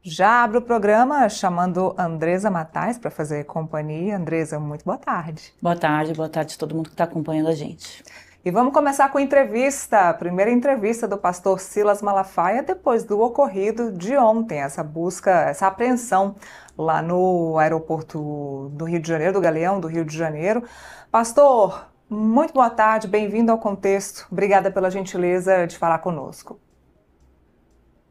Já abro o programa chamando Andresa Matais para fazer companhia. Andresa, muito boa tarde. Boa tarde a todo mundo que está acompanhando a gente. E vamos começar com a primeira entrevista do pastor Silas Malafaia depois do ocorrido de ontem, essa busca, essa apreensão lá no aeroporto do Rio de Janeiro, do Galeão do Rio de Janeiro. Pastor, muito boa tarde, bem-vindo ao Contexto. Obrigada pela gentileza de falar conosco.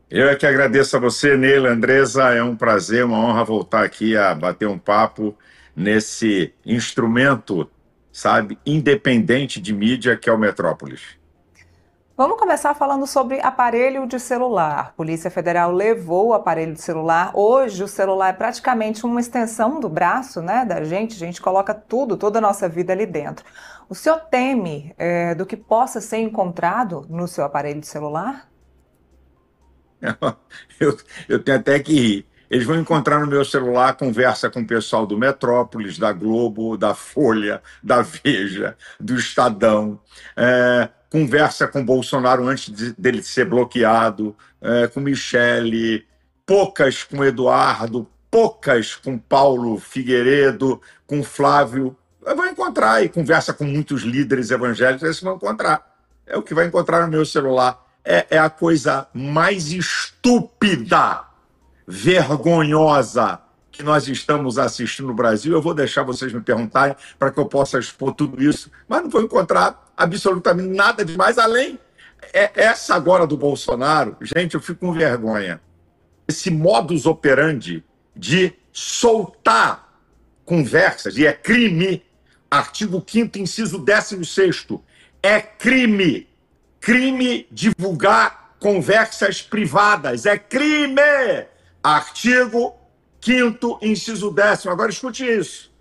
Eu é que agradeço a você, Neila, Andresa, é um prazer, uma honra voltar aqui a bater um papo nesse instrumento, sabe, independente de mídia que é o Metrópolis. Vamos começar falando sobre aparelho de celular. A Polícia Federal levou o aparelho de celular. Hoje o celular é praticamente uma extensão do braço, né, da gente. A gente coloca tudo, toda a nossa vida ali dentro. O senhor teme do que possa ser encontrado no seu aparelho de celular? Eu tenho até que rir. Eles vão encontrar no meu celular conversa com o pessoal do Metrópolis, da Globo, da Folha, da Veja, do Estadão, conversa com o Bolsonaro antes dele ser bloqueado, com Michele, poucas com Eduardo, poucas com Paulo Figueiredo, com Flávio. Vão encontrar, e conversa com muitos líderes evangélicos, eles vão encontrar. É o que vai encontrar no meu celular. É a coisa mais estúpida, vergonhosa que nós estamos assistindo no Brasil. Eu vou deixar vocês me perguntarem para que eu possa expor tudo isso, mas não vou encontrar absolutamente nada demais, além essa agora do Bolsonaro. Gente, eu fico com vergonha. Esse modus operandi de soltar conversas, e é crime, artigo 5º, inciso 16º, é crime divulgar conversas privadas, é crime! Artigo 5º, inciso 10º. Agora escute isso.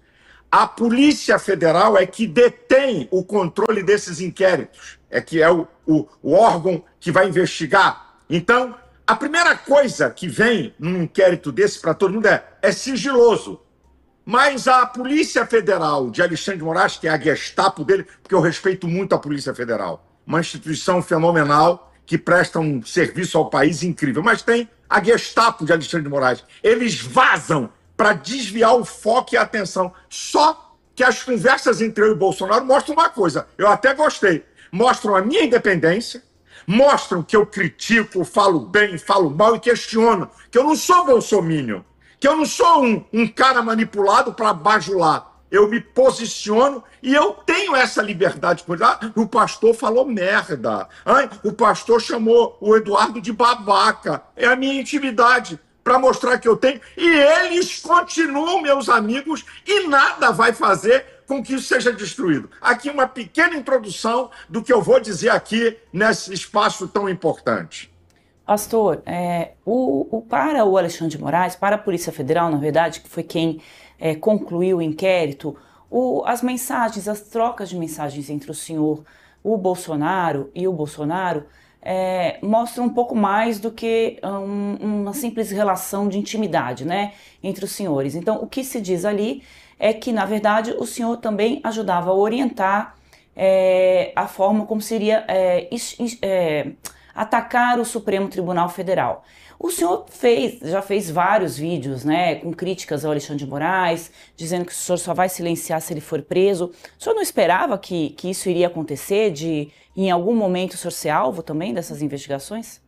A Polícia Federal é que detém o controle desses inquéritos, é o órgão que vai investigar. Então, a primeira coisa que vem num inquérito desse para todo mundo é sigiloso. Mas a Polícia Federal de Alexandre de Moraes, que é a Gestapo dele, porque eu respeito muito a Polícia Federal, uma instituição fenomenal que presta um serviço ao país incrível, mas tem a Gestapo de Alexandre de Moraes. Eles vazam para desviar o foco e a atenção. Só que as conversas entre eu e Bolsonaro mostram uma coisa, eu até gostei, mostram a minha independência, mostram que eu critico, falo bem, falo mal e questiono, que eu não sou bolsominion, que eu não sou um cara manipulado para bajular. Eu me posiciono e eu tenho essa liberdade. O pastor falou merda. O pastor chamou o Eduardo de babaca. É a minha intimidade para mostrar que eu tenho. E eles continuam, meus amigos, e nada vai fazer com que isso seja destruído. Aqui uma pequena introdução do que eu vou dizer aqui nesse espaço tão importante. Pastor, para o Alexandre de Moraes, para a Polícia Federal, na verdade, que foi quem concluiu o inquérito, as mensagens, as trocas de mensagens entre o senhor, o Bolsonaro e o Bolsonaro mostram um pouco mais do que uma simples relação de intimidade, né, entre os senhores. Então, o que se diz ali é que, na verdade, o senhor também ajudava a orientar a forma como seria atacar o Supremo Tribunal Federal. O senhor já fez vários vídeos, né, com críticas ao Alexandre de Moraes, dizendo que o senhor só vai silenciar se ele for preso. O senhor não esperava que isso iria acontecer, de em algum momento o senhor ser alvo também dessas investigações?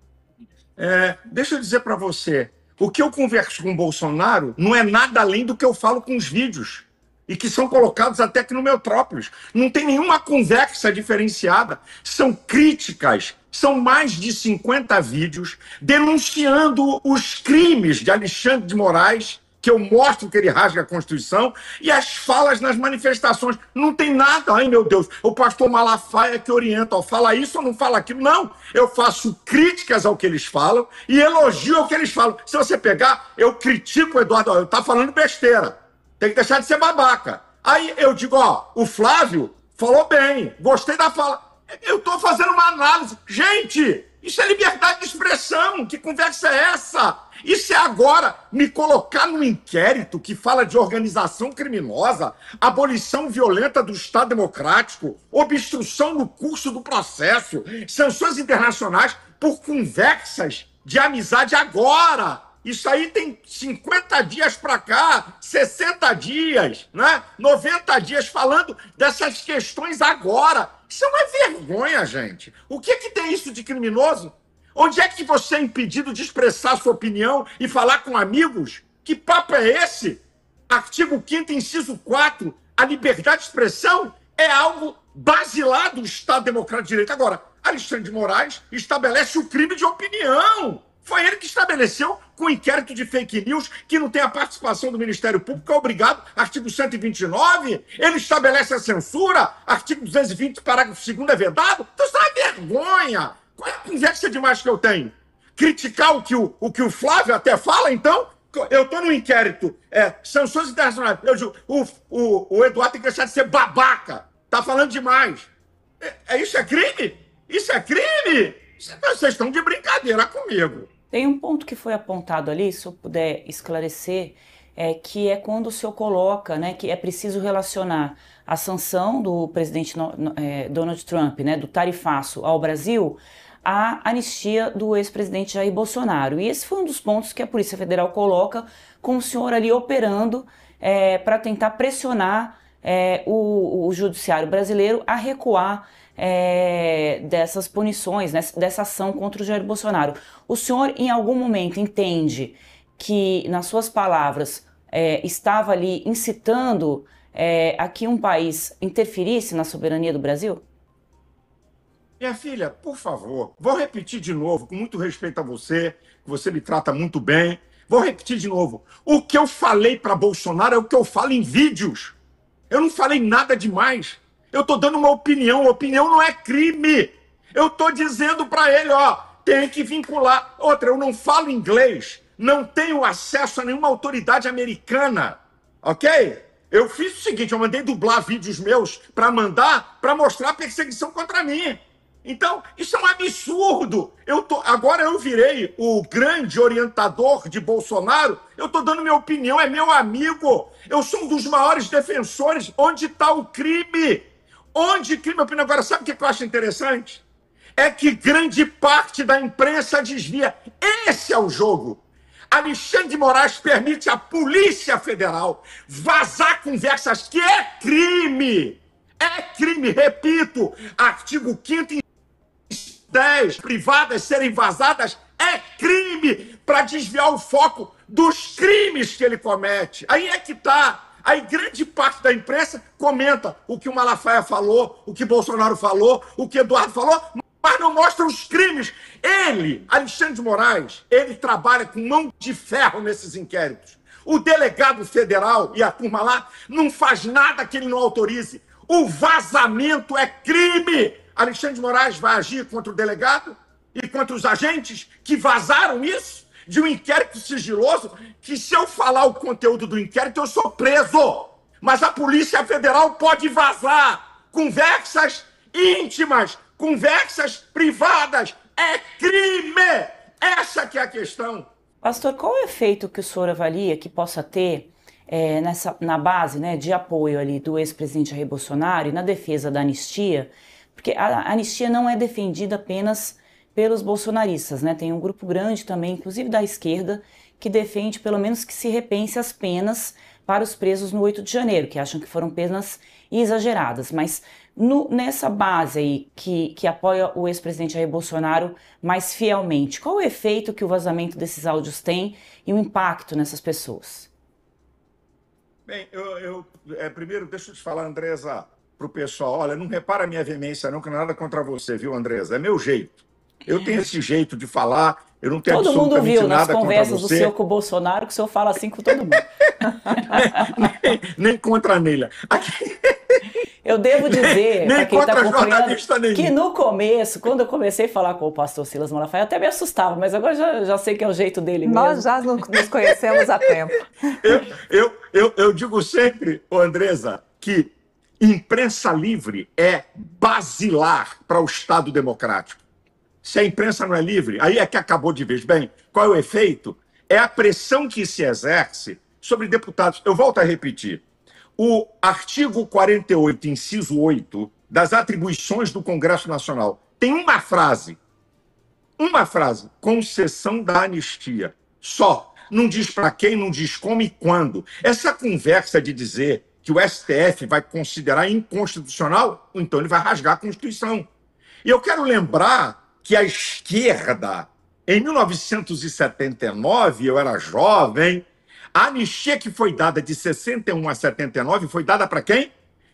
Deixa eu dizer para você, o que eu converso com o Bolsonaro não é nada além do que eu falo com os vídeos, e que são colocados até aqui no Metrópolis. Não tem nenhuma conversa diferenciada. São críticas, são mais de 50 vídeos denunciando os crimes de Alexandre de Moraes, que eu mostro que ele rasga a Constituição, e as falas nas manifestações. Não tem nada, ai meu Deus, o pastor Malafaia que orienta, ó, fala isso ou não fala aquilo. Não, eu faço críticas ao que eles falam e elogio ao que eles falam. Se você pegar, eu critico o Eduardo, ele tá falando besteira. Tem que deixar de ser babaca. Aí eu digo, ó, o Flávio falou bem, gostei da fala. Eu estou fazendo uma análise. Gente, isso é liberdade de expressão. Que conversa é essa? Isso é agora me colocar num inquérito que fala de organização criminosa, abolição violenta do Estado Democrático, obstrução no curso do processo, sanções internacionais por conversas de amizade agora. Isso aí tem 50 dias para cá, 60 dias, né? 90 dias falando dessas questões agora. Isso é uma vergonha, gente. O que é que tem isso de criminoso? Onde é que você é impedido de expressar sua opinião e falar com amigos? Que papo é esse? Artigo 5º, inciso 4, a liberdade de expressão é algo basilar do Estado Democrático de Direito. Agora, Alexandre de Moraes estabelece o crime de opinião. Foi ele que estabeleceu com o inquérito de fake news que não tem a participação do Ministério Público, é obrigado, artigo 129. Ele estabelece a censura, artigo 220, parágrafo 2º é vedado. Então isso é uma vergonha. Qual é a conversa demais que eu tenho? Criticar o que o Flávio até fala, então? Eu estou no inquérito, sanções internacionais. Eu digo, o Eduardo tem que deixar de ser babaca. Está falando demais. Isso é crime? Isso é crime? Vocês estão de brincadeira comigo. Tem um ponto que foi apontado ali, se eu puder esclarecer, que é quando o senhor coloca, né, que é preciso relacionar a sanção do presidente Donald Trump, né, do tarifaço ao Brasil, à anistia do ex-presidente Jair Bolsonaro. E esse foi um dos pontos que a Polícia Federal coloca com o senhor ali operando para tentar pressionar o judiciário brasileiro a recuar dessas punições, né, dessa ação contra o Jair Bolsonaro. O senhor, em algum momento, entende que, nas suas palavras, estava ali incitando a que um país interferisse na soberania do Brasil? Minha filha, por favor, vou repetir de novo, com muito respeito a você, que você me trata muito bem. Vou repetir de novo. O que eu falei para Bolsonaro é o que eu falo em vídeos. Eu não falei nada demais. Eu estou dando uma opinião. Opinião não é crime. Eu estou dizendo para ele, tem que vincular. Outra, eu não falo inglês. Não tenho acesso a nenhuma autoridade americana. Ok? Eu fiz o seguinte, eu mandei dublar vídeos meus para mostrar a perseguição contra mim. Então, isso é um absurdo. Agora eu virei o grande orientador de Bolsonaro, eu estou dando minha opinião, é meu amigo. Eu sou um dos maiores defensores. Onde está o crime? Onde crime? Agora, sabe o que eu acho interessante? É que grande parte da imprensa desvia. Esse é o jogo. Alexandre de Moraes permite à Polícia Federal vazar conversas que é crime. É crime, repito, artigo 5º 10 privadas serem vazadas é crime para desviar o foco dos crimes que ele comete. Aí é que está. Aí grande parte da imprensa comenta o que o Malafaia falou, o que Bolsonaro falou, o que Eduardo falou, mas não mostra os crimes. Ele, Alexandre de Moraes, ele trabalha com mão de ferro nesses inquéritos. O delegado federal e a turma lá não faz nada que ele não autorize. O vazamento é crime. Alexandre de Moraes vai agir contra o delegado e contra os agentes que vazaram isso de um inquérito sigiloso, que se eu falar o conteúdo do inquérito, eu sou preso. Mas a Polícia Federal pode vazar conversas íntimas, conversas privadas. É crime! Essa que é a questão. Pastor, qual é o efeito que o senhor avalia que possa ter na base, né, de apoio ali do ex-presidente Jair Bolsonaro e na defesa da anistia? Porque a anistia não é defendida apenas pelos bolsonaristas, né? Tem um grupo grande também, inclusive da esquerda, que defende pelo menos que se repense as penas para os presos no 8 de janeiro, que acham que foram penas exageradas. Mas nessa base aí que apoia o ex-presidente Jair Bolsonaro mais fielmente, qual o efeito que o vazamento desses áudios tem e o impacto nessas pessoas? Bem, primeiro, deixa eu te falar, Andresa, para o pessoal, olha, não repara a minha veemência não, que não é nada contra você, viu, Andresa? É meu jeito. Eu tenho esse jeito de falar, eu não tenho absolutamente nada contra você. Todo mundo viu nas conversas do senhor com o Bolsonaro que o senhor fala assim com todo mundo. nem contra a Neila. Eu devo dizer, para quem está acompanhando, que no começo, quando eu comecei a falar com o pastor Silas Malafaia, eu até me assustava, mas agora já sei que é o jeito dele mesmo. Nós já nos conhecemos há tempo. Eu digo sempre, Andresa, que imprensa livre é basilar para o Estado democrático. Se a imprensa não é livre, aí é que acabou de vez. Bem, qual é o efeito? É a pressão que se exerce sobre deputados. Eu volto a repetir. O artigo 48, inciso 8, das atribuições do Congresso Nacional, tem uma frase, concessão da anistia. Só. não diz para quem, não diz como e quando. Essa conversa de dizer que o STF vai considerar inconstitucional, então ele vai rasgar a Constituição. E eu quero lembrar que a esquerda, em 1979, eu era jovem, a anistia que foi dada de 61 a 79 foi dada para quem?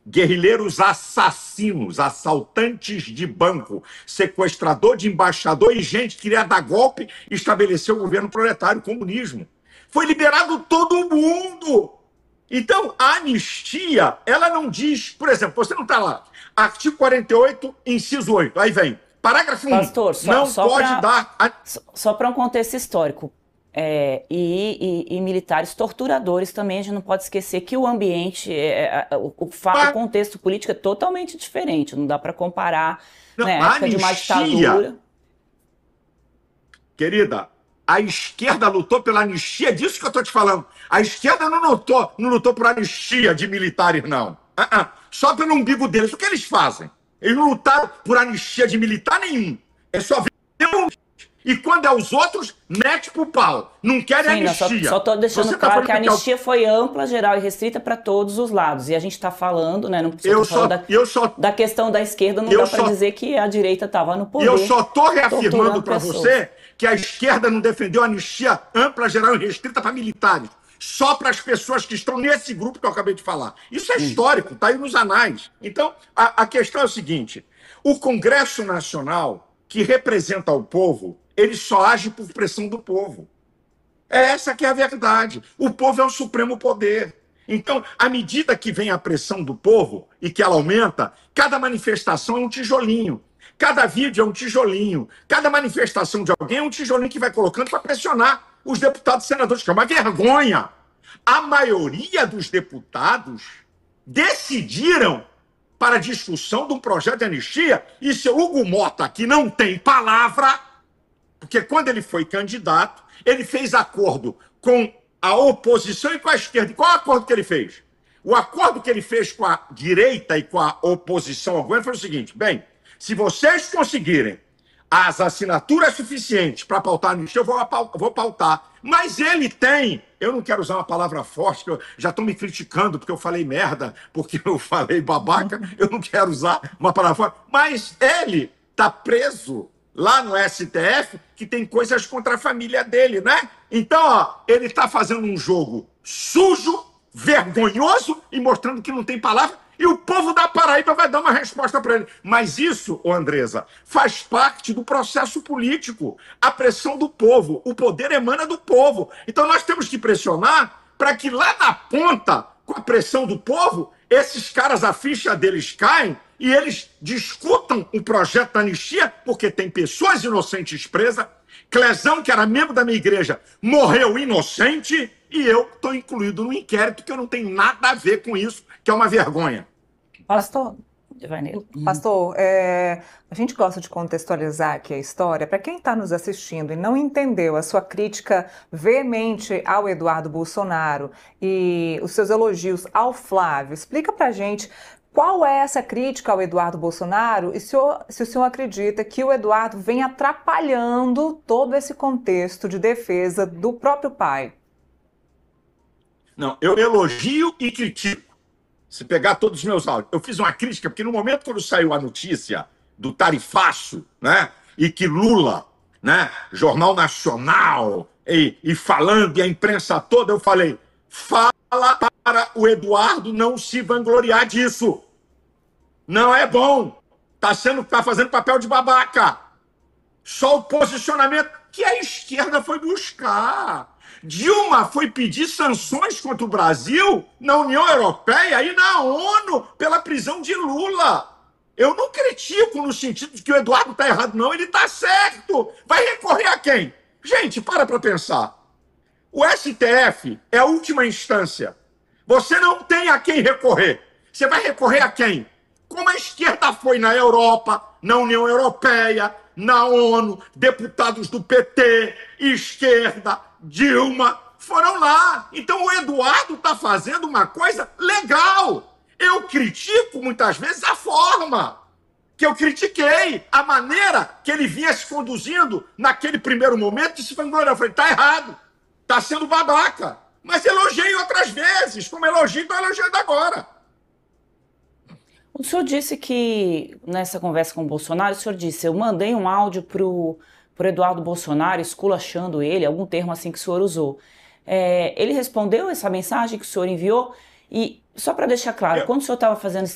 Guerrilheiros assassinos, assaltantes de banco, sequestrador de embaixador e gente que queria dar golpe e estabelecer o governo proletário, o comunismo. Foi liberado todo mundo. Então, a anistia, ela não diz, por exemplo, você não está lá, artigo 48, inciso 8, aí vem, parágrafo 1, Pastor, não pode dar... Só para um contexto histórico, e militares torturadores também, a gente não pode esquecer que o ambiente, o contexto político é totalmente diferente, não dá para comparar, não, né, a época de uma ditadura. Querida, a esquerda lutou pela anistia, disso que eu estou te falando. A esquerda não lutou por anistia de militares, não. Só pelo umbigo deles. O que eles fazem? Eles não lutaram por anistia de militar nenhum. É só ver um. E quando é os outros, mete pro pau. Não querem anistia. Só estou deixando claro que a anistia foi ampla, geral e restrita para todos os lados. E a gente está falando, né? Não precisa da questão da esquerda, não dá para dizer que a direita estava no poder. Eu só estou reafirmando para você que a esquerda não defendeu a anistia ampla, geral e restrita para militares. Só para as pessoas que estão nesse grupo que eu acabei de falar. Isso é histórico, está aí nos anais. Então, a questão é o seguinte: o Congresso Nacional, que representa o povo, ele só age por pressão do povo. Essa que é a verdade. O povo é o supremo poder. Então, à medida que vem a pressão do povo e que ela aumenta, cada manifestação é um tijolinho. Cada vídeo é um tijolinho. Cada manifestação de alguém é um tijolinho que vai colocando para pressionar os deputados e senadores, que é uma vergonha. A maioria dos deputados decidiram para a discussão de um projeto de anistia, e seu Hugo Mota, que não tem palavra, porque quando ele foi candidato, ele fez acordo com a oposição e com a esquerda. E qual é o acordo que ele fez? O acordo que ele fez com a direita e com a oposição ao governo foi o seguinte: bem, se vocês conseguirem as assinaturas suficientes para pautar a anistia, eu vou pautar. Mas ele tem, eu não quero usar uma palavra forte, que eu já estão me criticando porque eu falei merda, porque eu falei babaca, eu não quero usar uma palavra forte, mas ele está preso lá no STF, que tem coisas contra a família dele, né? Então, ó, ele está fazendo um jogo sujo, vergonhoso e mostrando que não tem palavra. E o povo da Paraíba vai dar uma resposta para ele. Mas isso, ô Andresa, faz parte do processo político. A pressão do povo. O poder emana do povo. Então nós temos que pressionar para que lá na ponta, com a pressão do povo, esses caras, a ficha deles caem e eles discutam o projeto da anistia, porque tem pessoas inocentes presas. Clesão, que era membro da minha igreja, morreu inocente, e eu estou incluído no inquérito, que eu não tenho nada a ver com isso, que é uma vergonha. Pastor, a gente gosta de contextualizar aqui a história. Para quem está nos assistindo e não entendeu a sua crítica veemente ao Eduardo Bolsonaro e os seus elogios ao Flávio, explica para a gente qual é essa crítica ao Eduardo Bolsonaro e se o senhor acredita que o Eduardo vem atrapalhando todo esse contexto de defesa do próprio pai. Não, eu elogio e critico. Se pegar todos os meus áudios, eu fiz uma crítica, porque no momento quando saiu a notícia do tarifaço, né, e que Lula, né, Jornal Nacional, e falando, e a imprensa toda, eu falei, fala para o Eduardo não se vangloriar disso. Não é bom. Tá fazendo papel de babaca. Só o posicionamento que a esquerda foi buscar. Dilma foi pedir sanções contra o Brasil na União Europeia e na ONU pela prisão de Lula. Eu não critico no sentido de que o Eduardo está errado, não. Ele está certo. Vai recorrer a quem? Gente, para pensar. O STF é a última instância. Você não tem a quem recorrer. Você vai recorrer a quem? Como a esquerda foi na Europa, na União Europeia, na ONU, deputados do PT, esquerda, Dilma, foram lá. Então o Eduardo está fazendo uma coisa legal. Eu critico muitas vezes a forma que eu critiquei, a maneira que ele vinha se conduzindo naquele primeiro momento de se vangloriar. Eu falei, tá está sendo babaca. Mas elogiei outras vezes, como elogio, estou elogiando agora. O senhor disse que, nessa conversa com o Bolsonaro, o senhor disse, eu mandei um áudio pro Eduardo Bolsonaro, esculachando ele, algum termo assim que o senhor usou. Ele respondeu essa mensagem que o senhor enviou? E, só para deixar claro, quando o senhor estava fazendo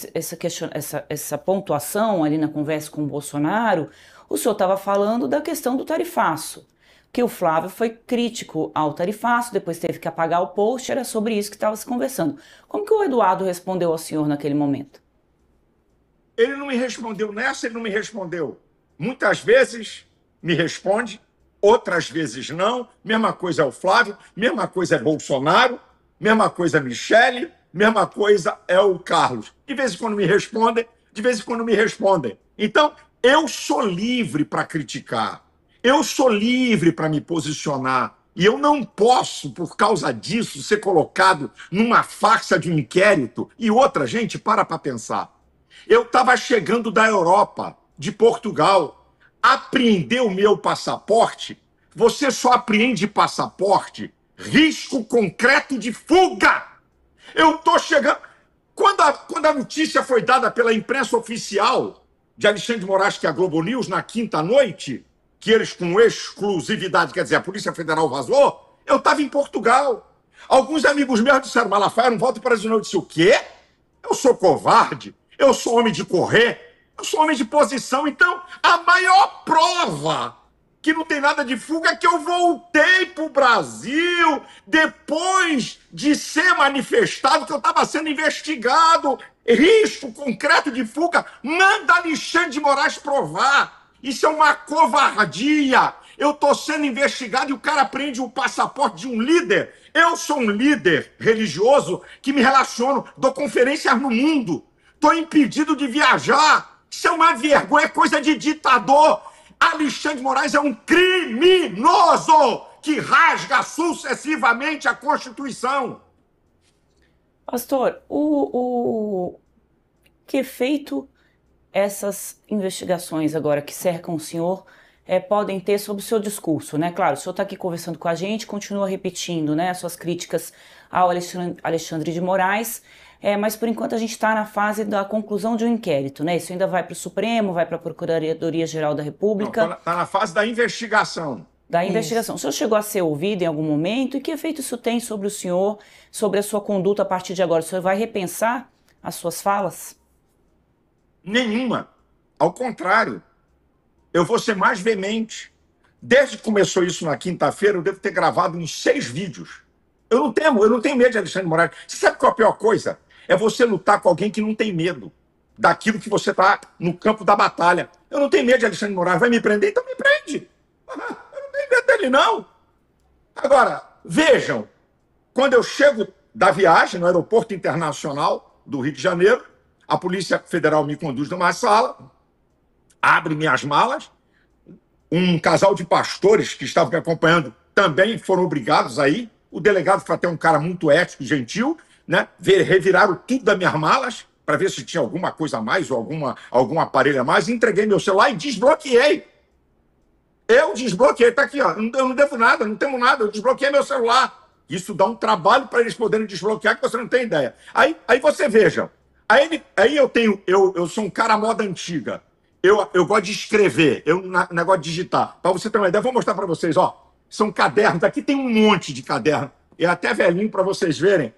essa pontuação ali na conversa com o Bolsonaro, o senhor estava falando da questão do tarifaço, que o Flávio foi crítico ao tarifaço, depois teve que apagar o post, era sobre isso que estava se conversando. Como que o Eduardo respondeu ao senhor naquele momento? Ele não me respondeu nessa, ele não me respondeu. Muitas vezes me responde, outras vezes não. Mesma coisa é o Flávio, mesma coisa é Bolsonaro, mesma coisa é Michele, mesma coisa é o Carlos. De vez em quando me respondem, de vez em quando me respondem. Então, eu sou livre para criticar, eu sou livre para me posicionar. E eu não posso, por causa disso, ser colocado numa farsa de um inquérito. E outra, gente, para pensar. Eu estava chegando da Europa, de Portugal, apreender o meu passaporte. Você só apreende passaporte, risco concreto de fuga. Eu estou chegando... Quando a notícia foi dada pela imprensa oficial de Alexandre de Moraes, que é a Globo News, na quinta noite, que eles com exclusividade, quer dizer, a Polícia Federal vazou, eu estava em Portugal. Alguns amigos meus disseram, Malafaia, eu não volto para o Brasil. Eu disse, o quê? Eu sou covarde. Eu sou homem de correr, eu sou homem de posição. Então, a maior prova que não tem nada de fuga é que eu voltei para o Brasil depois de ser manifestado que eu estava sendo investigado. Risco concreto de fuga. Manda Alexandre de Moraes provar. Isso é uma covardia. Eu estou sendo investigado e o cara prende o passaporte de um líder. Eu sou um líder religioso que me relaciono, dou conferências no mundo. Estou impedido de viajar. Isso é uma vergonha, é coisa de ditador. Alexandre de Moraes é um criminoso que rasga sucessivamente a Constituição. Pastor, que efeito essas investigações agora que cercam o senhor podem ter sobre o seu discurso, né? Claro, o senhor está aqui conversando com a gente, continua repetindo, né, as suas críticas ao Alexandre de Moraes, mas por enquanto a gente está na fase da conclusão de um inquérito, né? Isso ainda vai para o Supremo, vai para a Procuradoria-Geral da República. Está na fase da investigação. Da investigação. O senhor chegou a ser ouvido em algum momento? E que efeito isso tem sobre o senhor, sobre a sua conduta a partir de agora? O senhor vai repensar as suas falas? Nenhuma. Ao contrário. Eu vou ser mais veemente. Desde que começou isso na quinta-feira, eu devo ter gravado uns 6 vídeos. Eu não tenho medo de Alexandre de Moraes. Você sabe qual é a pior coisa? É você lutar com alguém que não tem medo daquilo que você está no campo da batalha. Eu não tenho medo de Alexandre de Moraes. Vai me prender? Então me prende. Eu não tenho medo dele, não. Agora, vejam, quando eu chego da viagem no Aeroporto Internacional do Rio de Janeiro, a Polícia Federal me conduz numa sala, abre minhas malas, um casal de pastores que estavam me acompanhando também foram obrigados a ir. O delegado foi até um cara muito ético e gentil, né? Reviraram tudo das minhas malas para ver se tinha alguma coisa a mais ou algum aparelho a mais. Entreguei meu celular e desbloqueei. Eu desbloqueei, tá aqui, ó. Eu não devo nada, não temos nada, eu desbloqueei meu celular. Isso dá um trabalho para eles poderem desbloquear que você não tem ideia. Aí você veja, aí eu sou um cara à moda antiga. Eu gosto de escrever, negócio de digitar. Para você ter uma ideia, vou mostrar para vocês, ó. São cadernos, aqui tem um monte de caderno. É até velhinho para vocês verem.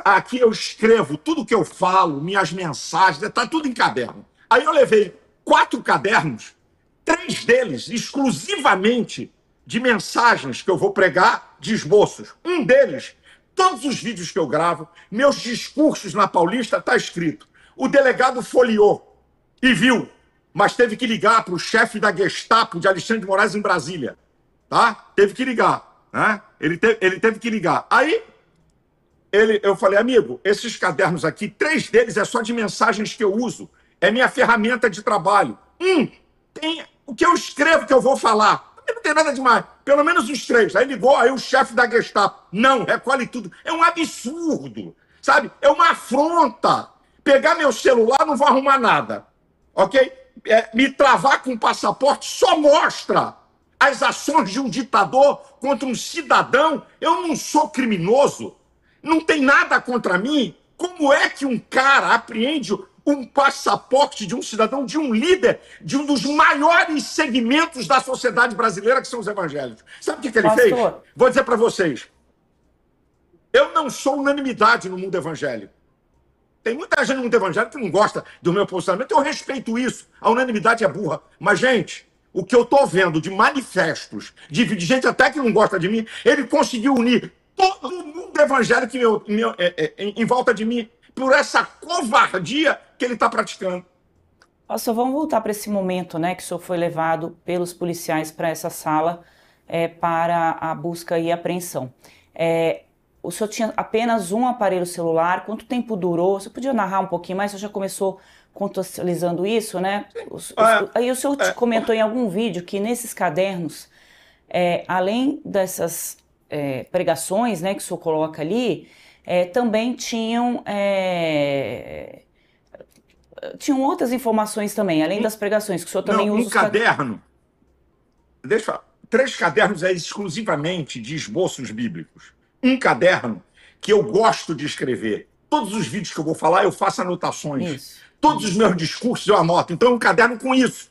Aqui eu escrevo tudo que eu falo, minhas mensagens, está tudo em caderno. Aí eu levei 4 cadernos, 3 deles exclusivamente de mensagens que eu vou pregar, de esboços. Um deles, todos os vídeos que eu gravo, meus discursos na Paulista, está escrito. O delegado folheou e viu, mas teve que ligar para o chefe da Gestapo de Alexandre de Moraes em Brasília. Tá? Teve que ligar. Né? Ele teve que ligar. Aí, eu falei, amigo, esses cadernos aqui, 3 deles é só de mensagens que eu uso. É minha ferramenta de trabalho. Tem o que eu escrevo que eu vou falar. Não tem nada demais. Pelo menos os 3. Aí ligou, aí o chefe da Gestapo. Não, recolhe tudo. É um absurdo. Sabe? É uma afronta. Pegar meu celular, não vou arrumar nada. Ok? Me travar com o passaporte só mostra as ações de um ditador contra um cidadão. Eu não sou criminoso, não tem nada contra mim. Como é que um cara apreende um passaporte de um cidadão, de um líder, de um dos maiores segmentos da sociedade brasileira, que são os evangélicos? Sabe o que ele fez? Vou dizer para vocês. Eu não sou unanimidade no mundo evangélico. Tem muita gente no mundo evangélico que não gosta do meu posicionamento. Eu respeito isso. A unanimidade é burra. Mas, gente, o que eu estou vendo de manifestos, de gente até que não gosta de mim, ele conseguiu unir todo mundo evangélico em volta de mim por essa covardia que ele está praticando. Pastor, vamos voltar para esse momento, né, que o senhor foi levado pelos policiais para essa sala para a busca e apreensão. O senhor tinha apenas um aparelho celular. Quanto tempo durou? Você podia narrar um pouquinho mais? Você já começou contextualizando isso, né? Aí o senhor comentou em algum vídeo que nesses cadernos, além dessas pregações, né, que o senhor coloca ali, também tinham outras informações também, além das pregações, que o senhor também usa. Um caderno. Deixa eu falar. 3 cadernos exclusivamente de esboços bíblicos. Um caderno que eu gosto de escrever. Todos os vídeos que eu vou falar, eu faço anotações. Isso. Todos os meus discursos eu anoto. Então é um caderno com isso.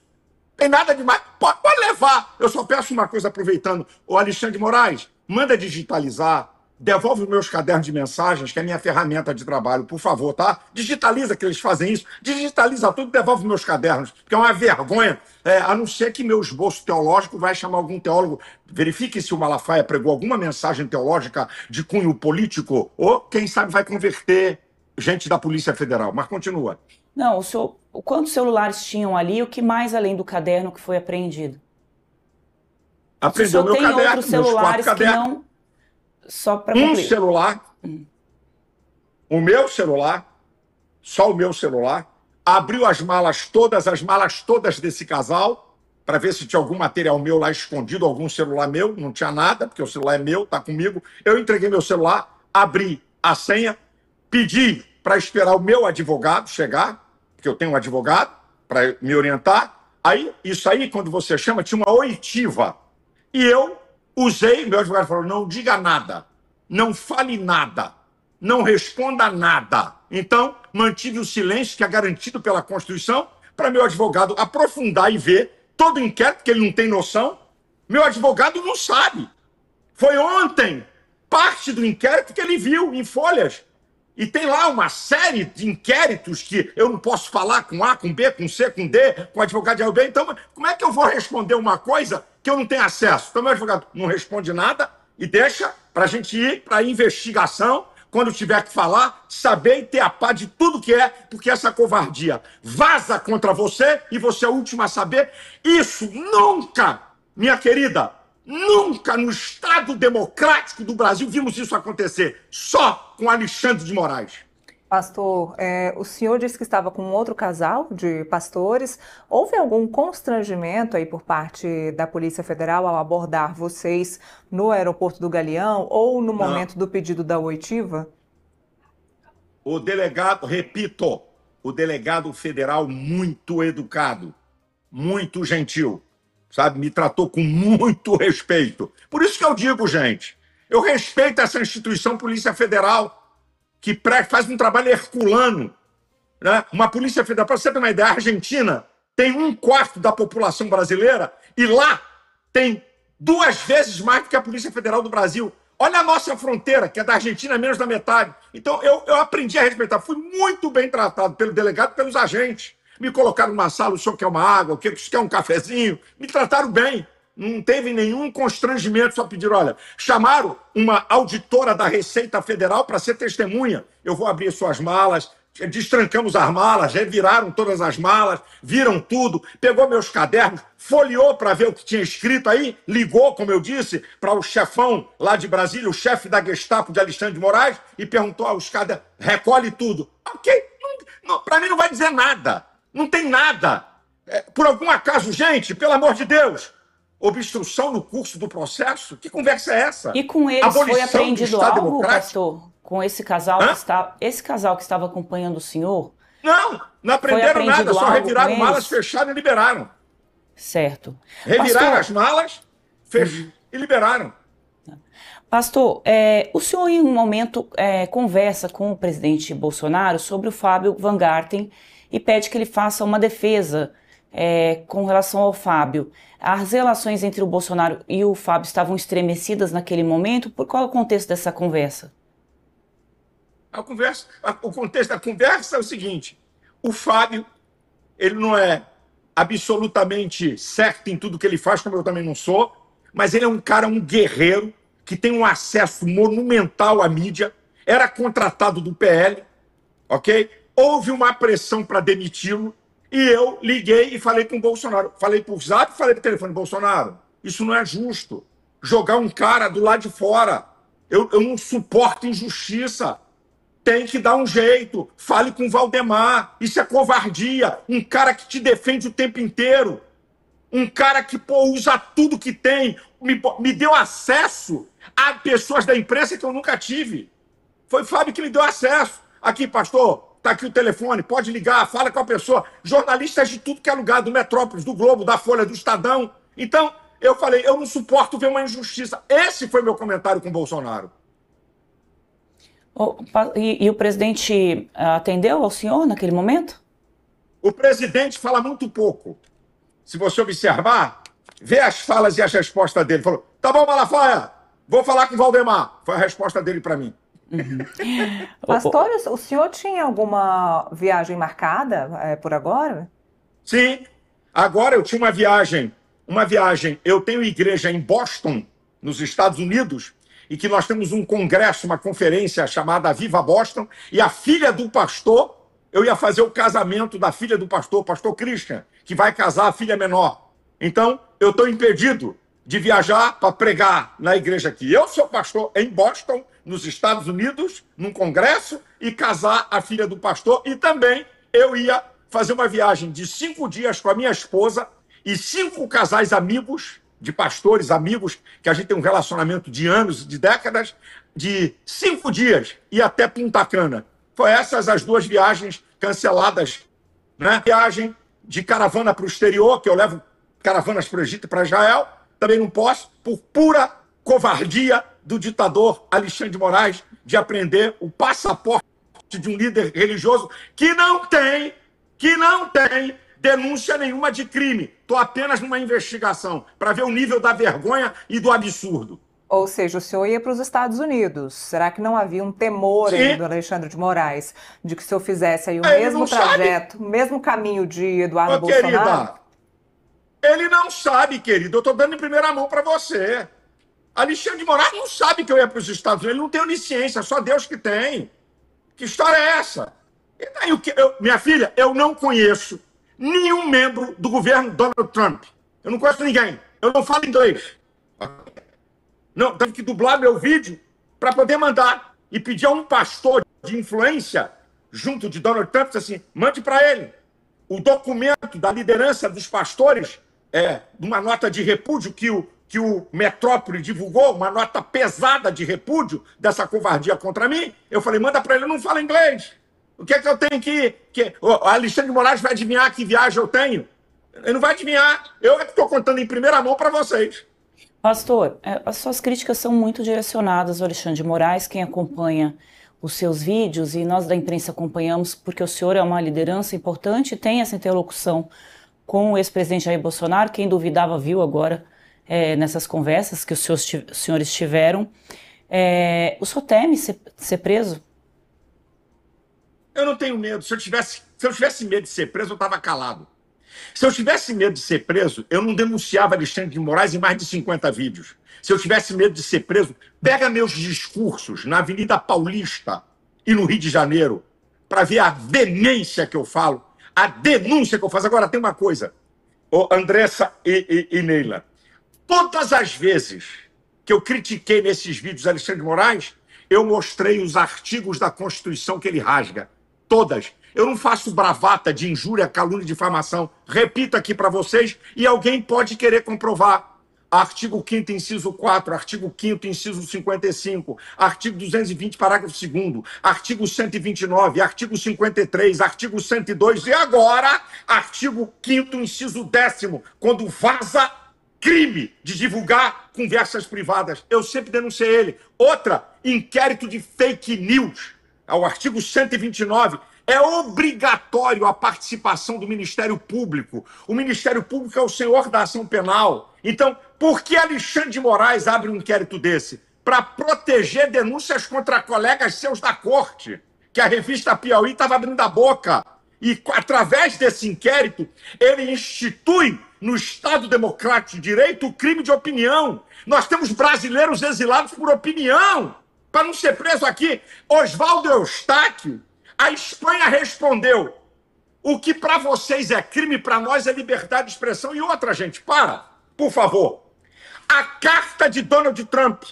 Tem nada demais. Pode levar. Eu só peço uma coisa, aproveitando. O Alexandre de Moraes, manda digitalizar. Devolve os meus cadernos de mensagens, que é a minha ferramenta de trabalho, por favor, tá? Digitaliza, que eles fazem isso. Digitaliza tudo, devolve meus cadernos, porque é uma vergonha, a não ser que meu esboço teológico vai chamar algum teólogo. Verifique se o Malafaia pregou alguma mensagem teológica de cunho político, ou, quem sabe, vai converter gente da Polícia Federal. Mas continua. Não, o senhor, quantos celulares tinham ali? O que mais além do caderno que foi apreendido? Apreendeu meu caderno, tem outros celulares que não... Só para um celular, o meu celular, só o meu celular, abriu todas as malas todas desse casal, para ver se tinha algum material meu lá escondido, algum celular meu, não tinha nada, porque o celular é meu, tá comigo. Eu entreguei meu celular, abri a senha, pedi para esperar o meu advogado chegar, porque eu tenho um advogado para me orientar. Aí, isso aí, quando você chama, tinha uma oitiva. E eu usei, meu advogado falou, não diga nada, não fale nada, não responda nada. Então, mantive o silêncio, que é garantido pela Constituição, para meu advogado aprofundar e ver todo o inquérito, que ele não tem noção. Meu advogado não sabe. Foi ontem parte do inquérito que ele viu em folhas. E tem lá uma série de inquéritos que eu não posso falar com A, com B, com C, com D, com advogado de A ou B. Então, como é que eu vou responder uma coisa que eu não tenho acesso? Então, meu advogado não responde nada e deixa para a gente ir para a investigação, quando tiver que falar, saber e ter a pá de tudo que é, porque essa covardia vaza contra você e você é o último a saber. Isso nunca, minha querida, nunca no Estado democrático do Brasil vimos isso acontecer, só com Alexandre de Moraes. Pastor, o senhor disse que estava com outro casal de pastores. Houve algum constrangimento aí por parte da Polícia Federal ao abordar vocês no aeroporto do Galeão ou no momento do pedido da oitiva? O delegado, repito, o delegado federal muito educado, muito gentil, sabe? Me tratou com muito respeito. Por isso que eu digo, gente, eu respeito essa instituição Polícia Federal, que faz um trabalho herculano, né? Uma Polícia Federal, para você ter uma ideia, a Argentina tem 1/4 da população brasileira e lá tem 2 vezes mais do que a Polícia Federal do Brasil. Olha a nossa fronteira, que é da Argentina, menos da metade. Então, eu aprendi a respeitar. Fui muito bem tratado pelo delegado e pelos agentes. Me colocaram numa sala, o senhor quer uma água, o senhor quer um cafezinho? Me trataram bem. Não teve nenhum constrangimento, só pediram, olha, chamaram uma auditora da Receita Federal para ser testemunha. Eu vou abrir suas malas, destrancamos as malas, reviraram todas as malas, viram tudo, pegou meus cadernos, folheou para ver o que tinha escrito aí, ligou, como eu disse, para o chefão lá de Brasília, o chefe da Gestapo de Alexandre de Moraes, e perguntou aos cadernos, recolhe tudo. Ok, para mim não vai dizer nada, não tem nada. Por algum acaso, gente, pelo amor de Deus, obstrução no curso do processo? Que conversa é essa? E com eles foi apreendido algo, pastor? Com esse casal que estava acompanhando o senhor? Não aprenderam nada, só reviraram malas, fecharam e liberaram. Certo. Reviraram as malas, E liberaram. Pastor, o senhor em um momento conversa com o presidente Bolsonaro sobre o Fábio Van Garten e pede que ele faça uma defesa com relação ao Fábio. As relações entre o Bolsonaro e o Fábio estavam estremecidas naquele momento. Por qual é o contexto dessa conversa? O contexto da conversa é o seguinte: o Fábio, ele não é absolutamente certo em tudo que ele faz, como eu também não sou, mas ele é um cara, um guerreiro, que tem um acesso monumental à mídia, era contratado do PL, ok? Houve uma pressão para demiti-lo, e eu liguei e falei com o Bolsonaro. Falei por Zap, falei por telefone: Bolsonaro, isso não é justo. Jogar um cara do lado de fora. Eu não suporto injustiça. Tem que dar um jeito. Fale com o Valdemar. Isso é covardia. Um cara que te defende o tempo inteiro. Um cara que usa tudo que tem. Me deu acesso a pessoas da imprensa que eu nunca tive. Foi o Fábio que me deu acesso. Aqui, pastor, tá aqui o telefone, pode ligar, fala com a pessoa. Jornalistas de tudo que é lugar, do Metrópolis, do Globo, da Folha, do Estadão. Então, eu falei, eu não suporto ver uma injustiça. Esse foi meu comentário com o Bolsonaro. E o presidente atendeu ao senhor naquele momento? O presidente fala muito pouco. Se você observar, vê as falas e as respostas dele. Falou: tá bom, Malafaia, vou falar com o Valdemar. Foi a resposta dele para mim. Pastor, o senhor tinha alguma viagem marcada por agora? Sim, agora eu tinha uma viagem. Eu tenho igreja em Boston, nos Estados Unidos, e que nós temos um congresso, uma conferência chamada Viva Boston, e a filha do pastor, eu ia fazer o casamento da filha do pastor, o pastor Christian, que vai casar a filha menor. Então, eu estou impedido de viajar para pregar na igreja aqui. Eu sou pastor em Boston, nos Estados Unidos, num congresso, e casar a filha do pastor, e também eu ia fazer uma viagem de 5 dias com a minha esposa e 5 casais amigos, de pastores amigos, que a gente tem um relacionamento de anos, de décadas, de 5 dias e até Punta Cana. Foi essas as 2 viagens canceladas, né? Viagem de caravana para o exterior, que eu levo caravanas para o Egito e para Israel, também não posso, por pura covardia do ditador Alexandre de Moraes, de apreender o passaporte de um líder religioso que não tem denúncia nenhuma de crime. Estou apenas numa investigação para ver o nível da vergonha e do absurdo. Ou seja, o senhor ia para os Estados Unidos. Será que não havia um temor aí do Alexandre de Moraes de que o senhor fizesse aí o mesmo trajeto, o mesmo caminho de Eduardo Bolsonaro? Querida, ele não sabe, querido. Eu estou dando em primeira mão para você. Alexandre de Moraes não sabe que eu ia para os Estados Unidos. Ele não tem onisciência, só Deus que tem. Que história é essa? E daí, minha filha, eu não conheço nenhum membro do governo Donald Trump. Eu não conheço ninguém. Eu não falo inglês. Não, tenho que dublar meu vídeo para poder mandar. E pedir a um pastor de influência, junto de Donald Trump, assim, mande para ele o documento da liderança dos pastores, de uma nota de repúdio que o Metrópole divulgou, uma nota pesada de repúdio dessa covardia contra mim. Eu falei, manda para ele, eu não falo inglês. O que é que eu tenho que o Alexandre de Moraes vai adivinhar que viagem eu tenho? Ele não vai adivinhar. Eu estou contando em primeira mão para vocês. Pastor, as suas críticas são muito direcionadas ao Alexandre de Moraes. Quem acompanha os seus vídeos, e nós da imprensa acompanhamos, porque o senhor é uma liderança importante, tem essa interlocução com o ex-presidente Jair Bolsonaro. Quem duvidava viu agora nessas conversas que os senhores tiveram. O senhor teme ser preso? Eu não tenho medo. Se eu tivesse medo de ser preso, eu estava calado. Se eu tivesse medo de ser preso, eu não denunciava Alexandre de Moraes em mais de 50 vídeos. Se eu tivesse medo de ser preso, pega meus discursos na Avenida Paulista e no Rio de Janeiro para ver a veemência que eu falo, a denúncia que eu faço. Agora, tem uma coisa, Andressa e Neila. Todas as vezes que eu critiquei nesses vídeos Alexandre de Moraes, eu mostrei os artigos da Constituição que ele rasga. Todas. Eu não faço bravata de injúria, calúnia e difamação. Repito aqui para vocês, e alguém pode querer comprovar. Artigo 5º, inciso 4, artigo 5º, inciso 55, artigo 220, parágrafo 2º, artigo 129, artigo 53, artigo 102 e agora, artigo 5º, inciso 10º, quando vaza crime de divulgar conversas privadas. Eu sempre denunciei ele. Outra, inquérito de fake news. O artigo 129. É obrigatório a participação do Ministério Público. O Ministério Público é o senhor da ação penal. Então, por que Alexandre de Moraes abre um inquérito desse? Para proteger denúncias contra colegas seus da corte, que a revista Piauí estava abrindo a boca. E, através desse inquérito, ele institui no Estado Democrático de Direito o crime de opinião. Nós temos brasileiros exilados por opinião, para não ser preso aqui. Oswaldo Eustáquio, a Espanha respondeu: o que para vocês é crime, para nós é liberdade de expressão. E outra, gente, por favor. A carta de Donald Trump.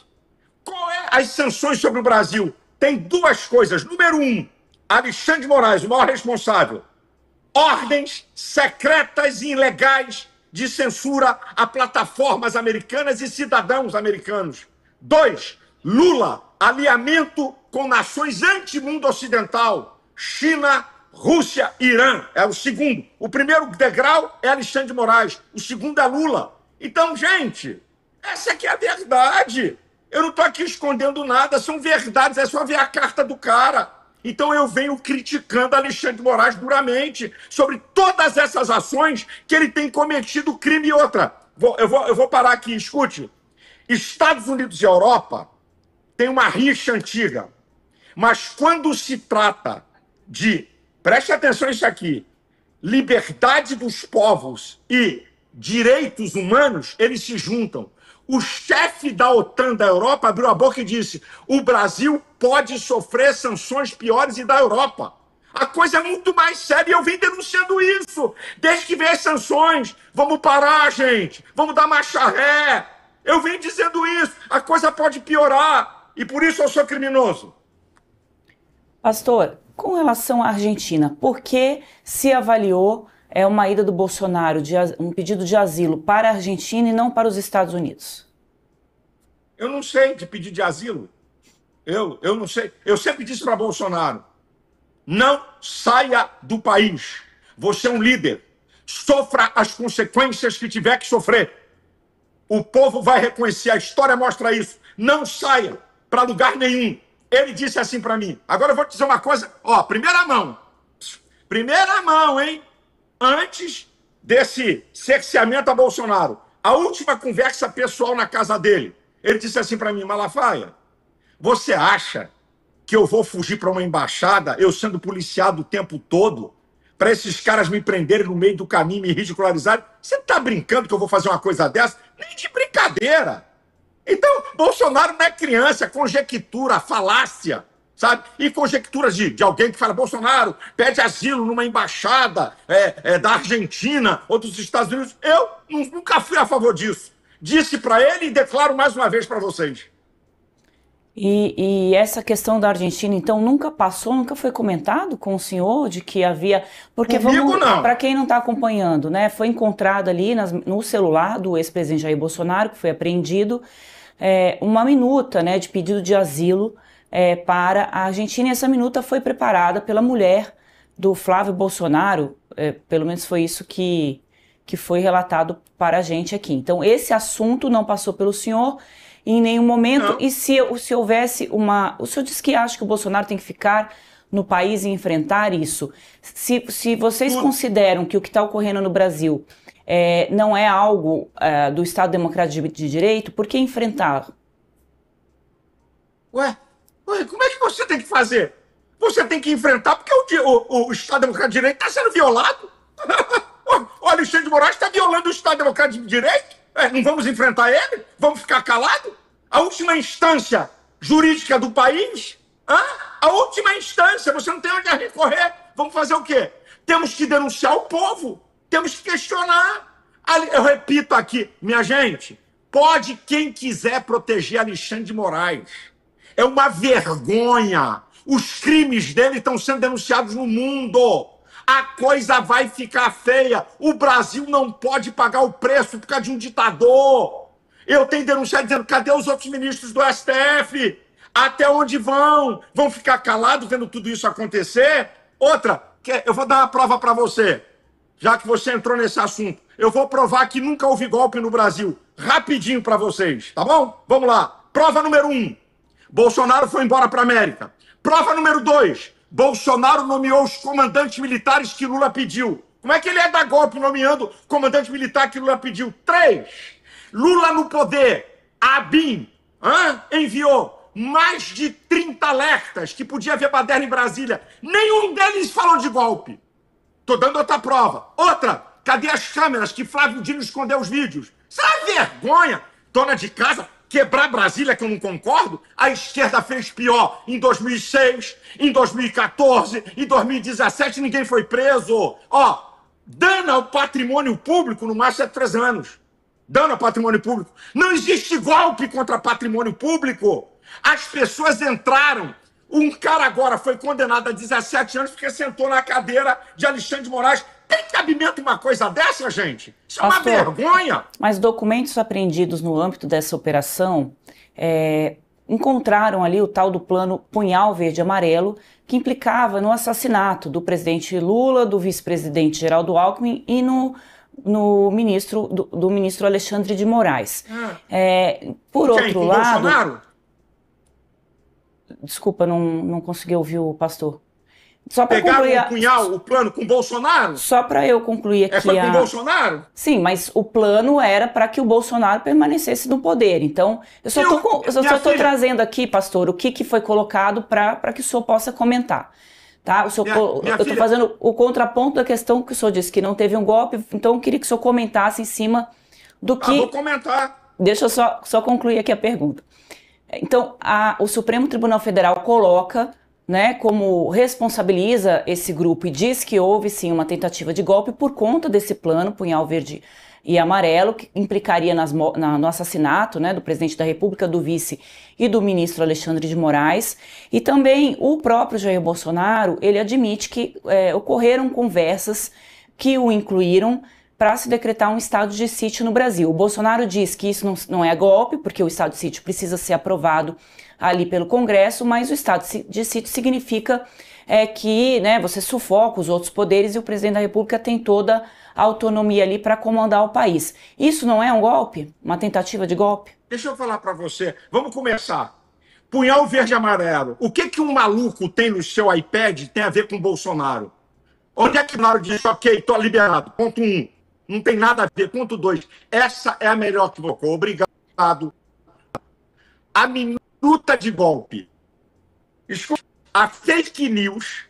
Qual é as sanções sobre o Brasil? Tem duas coisas. Número um, Alexandre de Moraes, o maior responsável. Ordens secretas e ilegais de censura a plataformas americanas e cidadãos americanos. 2, Lula, alinhamento com nações anti-mundo ocidental. China, Rússia, Irã. É o segundo. O primeiro degrau é Alexandre de Moraes. O segundo é Lula. Então, gente, essa aqui é a verdade. Eu não estou aqui escondendo nada, são verdades, é só ver a carta do cara. Então eu venho criticando Alexandre de Moraes duramente sobre todas essas ações que ele tem cometido crime. E outra, eu vou parar aqui, escute. Estados Unidos e Europa têm uma rixa antiga, mas quando se trata de, preste atenção nisso aqui, liberdade dos povos e direitos humanos, eles se juntam. O chefe da OTAN da Europa abriu a boca e disse: o Brasil pode sofrer sanções piores e da Europa. A coisa é muito mais séria e eu venho denunciando isso. Desde que veio as sanções, vamos parar, gente. Vamos dar marcha ré. Eu venho dizendo isso. A coisa pode piorar e por isso eu sou criminoso. Pastor, com relação à Argentina, por que se avaliou uma ida do Bolsonaro, um pedido de asilo para a Argentina e não para os Estados Unidos? Eu não sei de pedir de asilo. Eu não sei. Eu sempre disse para Bolsonaro: não saia do país. Você é um líder. Sofra as consequências que tiver que sofrer. O povo vai reconhecer. A história mostra isso. Não saia para lugar nenhum. Ele disse assim para mim. Agora eu vou te dizer uma coisa. Ó, primeira mão. Primeira mão, hein? Antes desse cerceamento a Bolsonaro, a última conversa pessoal na casa dele, ele disse assim para mim: Malafaia, você acha que eu vou fugir para uma embaixada, eu sendo policiado o tempo todo, para esses caras me prenderem no meio do caminho, me ridicularizarem? Você está brincando que eu vou fazer uma coisa dessa? Nem de brincadeira. Então, Bolsonaro não é criança, é conjectura, falácia. Sabe? E conjecturas de alguém que fala: Bolsonaro pede asilo numa embaixada da Argentina ou dos Estados Unidos. Eu nunca fui a favor disso. Disse para ele e declaro mais uma vez para vocês. E essa questão da Argentina, então, nunca passou, nunca foi comentado com o senhor de que havia... Porque comigo, não. Para quem não está acompanhando, né, foi encontrado ali no celular do ex-presidente Jair Bolsonaro, que foi apreendido, uma minuta, né, de pedido de asilo para a Argentina, e essa minuta foi preparada pela mulher do Flávio Bolsonaro, pelo menos foi isso que foi relatado para a gente aqui. Então, esse assunto não passou pelo senhor em nenhum momento, não. E se houvesse o senhor disse que acha que o Bolsonaro tem que ficar no país e enfrentar isso. Se vocês consideram que o que está ocorrendo no Brasil não é algo do Estado Democrático de Direito, por que enfrentar? Ué, como é que você tem que fazer? Você tem que enfrentar porque o Estado Democrático de Direito está sendo violado. O Alexandre de Moraes está violando o Estado Democrático de Direito. Não vamos enfrentar ele? Vamos ficar calados? A última instância jurídica do país? A última instância, você não tem onde recorrer. Vamos fazer o quê? Temos que denunciar o povo. Temos que questionar. Eu repito aqui, minha gente, pode quem quiser proteger Alexandre de Moraes. É uma vergonha. Os crimes dele estão sendo denunciados no mundo. A coisa vai ficar feia. O Brasil não pode pagar o preço por causa de um ditador. Eu tenho denunciado dizendo: cadê os outros ministros do STF? Até onde vão? Vão ficar calados vendo tudo isso acontecer? Outra, eu vou dar uma prova para você. já que você entrou nesse assunto. Eu vou provar que nunca houve golpe no Brasil. Rapidinho para vocês, tá bom? Vamos lá. Prova número 1. Bolsonaro foi embora para a América. Prova número 2. Bolsonaro nomeou os comandantes militares que Lula pediu. Como é que ele é dar golpe nomeando comandante militar que Lula pediu? 3. Lula no poder. A ABIN enviou mais de 30 alertas que podia haver baderna em Brasília. Nenhum deles falou de golpe. Tô dando outra prova. Outra, cadê as câmeras que Flávio Dino escondeu os vídeos? Isso é uma vergonha. Dona de casa, quebrar Brasília, que eu não concordo. A esquerda fez pior em 2006, em 2014, em 2017, ninguém foi preso. Ó, dano ao patrimônio público no máximo de 3 anos. Dano ao patrimônio público. Não existe golpe contra patrimônio público. As pessoas entraram. Um cara agora foi condenado a 17 anos porque sentou na cadeira de Alexandre de Moraes. Tem cabimento uma coisa dessa, gente? Isso é uma vergonha. Mas documentos apreendidos no âmbito dessa operação encontraram ali o tal do plano Punhal Verde Amarelo, que implicava no assassinato do presidente Lula, do vice-presidente Geraldo Alckmin e do ministro Alexandre de Moraes. Por outro lado... Bolsonaro? Desculpa, não consegui ouvir o pastor. Só para pegaram concluir, o punhal, o plano com Bolsonaro? Só para eu concluir aqui. Foi com Bolsonaro? Sim, mas o plano era para que o Bolsonaro permanecesse no poder. Então, eu só estou trazendo aqui, pastor, o que foi colocado para que o senhor possa comentar. Tá? Eu estou fazendo o contraponto da questão que o senhor disse que não teve um golpe, então eu queria que o senhor comentasse em cima do que... vou comentar. Deixa eu só concluir aqui a pergunta. Então, o Supremo Tribunal Federal coloca, né, como responsabiliza esse grupo e diz que houve sim uma tentativa de golpe por conta desse plano Punhal Verde e Amarelo, que implicaria no assassinato, né, do presidente da República, do vice e do ministro Alexandre de Moraes. E também o próprio Jair Bolsonaro, ele admite que ocorreram conversas que o incluíram para se decretar um estado de sítio no Brasil. O Bolsonaro diz que isso não é golpe, porque o estado de sítio precisa ser aprovado ali pelo Congresso, mas o estado de sítio significa que, né, você sufoca os outros poderes e o presidente da República tem toda a autonomia ali para comandar o país. Isso não é um golpe? Uma tentativa de golpe? Deixa eu falar para você. Vamos começar. Punhal Verde e Amarelo. O que um maluco tem no seu iPad tem a ver com o Bolsonaro? Onde é que o Bolsonaro diz, ok, tô liberado? Ponto 1. Não tem nada a ver. Ponto 2. Essa é a melhor que vou. Obrigado. A minuta de golpe. Escuta. A fake news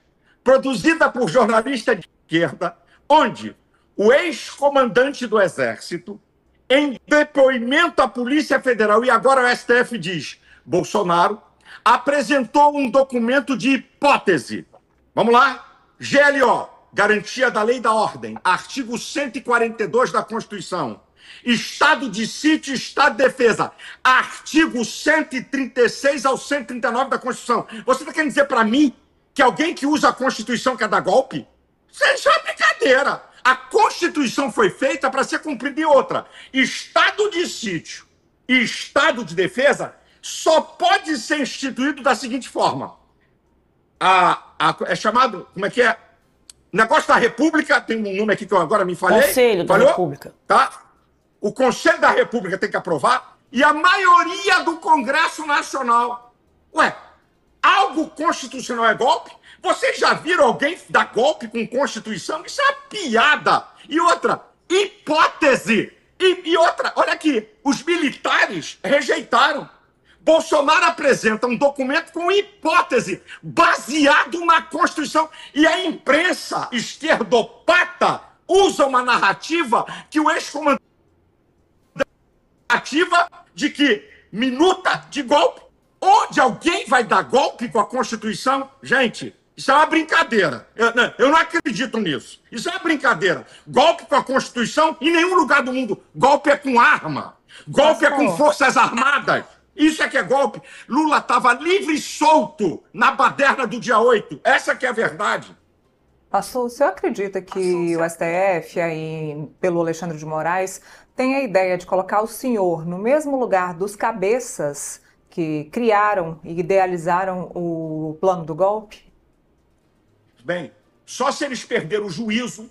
produzida por jornalista de esquerda, onde o ex-comandante do Exército, em depoimento à Polícia Federal, e agora o STF diz, Bolsonaro apresentou um documento de hipótese. Vamos lá? GLO. Garantia da lei e da ordem, artigo 142 da Constituição. Estado de sítio, Estado de defesa, artigo 136 ao 139 da Constituição. Você está querendo dizer para mim que alguém que usa a Constituição quer dar golpe? Isso é brincadeira. A Constituição foi feita para ser cumprida. E outra, Estado de sítio e Estado de defesa só pode ser instituído da seguinte forma. É chamado, como é que é? O negócio da República, tem um nome aqui que eu agora me falei. Conselho da República. Tá? O Conselho da República tem que aprovar e a maioria do Congresso Nacional. Ué, algo constitucional é golpe? Vocês já viram alguém dar golpe com Constituição? Isso é uma piada. E outra, hipótese. E outra, olha aqui, os militares rejeitaram. Bolsonaro apresenta um documento com hipótese, baseado na Constituição. E a imprensa esquerdopata usa uma narrativa que o ex-comandante... narrativa de que minuta de golpe, onde alguém vai dar golpe com a Constituição. Gente, isso é uma brincadeira. Eu não acredito nisso. Isso é uma brincadeira. Golpe com a Constituição, em nenhum lugar do mundo. Golpe é com arma. Golpe é com forças armadas. Isso é que é golpe. Lula estava livre e solto na baderna do dia 8. Essa que é a verdade. Pastor, o senhor acredita que o STF, aí, pelo Alexandre de Moraes, tem a ideia de colocar o senhor no mesmo lugar dos cabeças que criaram e idealizaram o plano do golpe? Bem, só se eles perderam o juízo,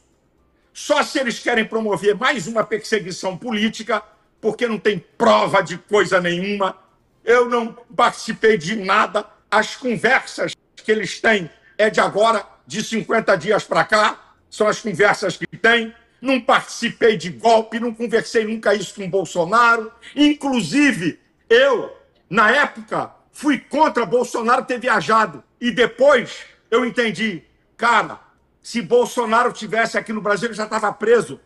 só se eles querem promover mais uma perseguição política, porque não tem prova de coisa nenhuma. Eu não participei de nada. As conversas que eles têm é de agora, de 50 dias para cá, são as conversas que têm. Não participei de golpe, não conversei nunca isso com o Bolsonaro. Inclusive, eu, na época, fui contra Bolsonaro ter viajado. E depois eu entendi, cara, se Bolsonaro tivesse aqui no Brasil, ele já estava preso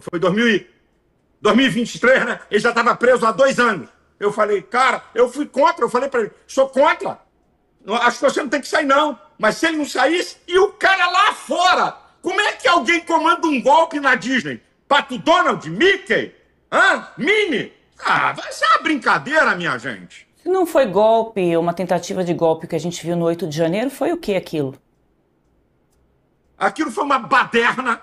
foi 2023, né? Ele já estava preso há 2 anos. Eu falei, cara, eu fui contra. Eu falei para ele, sou contra. Acho que você não tem que sair, não. Mas se ele não saísse, e o cara lá fora, como é que alguém comanda um golpe na Disney? Pato Donald? Mickey? Minnie? Vai ser uma brincadeira, minha gente. Se não foi golpe, uma tentativa de golpe que a gente viu no 8 de janeiro, foi o que aquilo? Aquilo foi uma baderna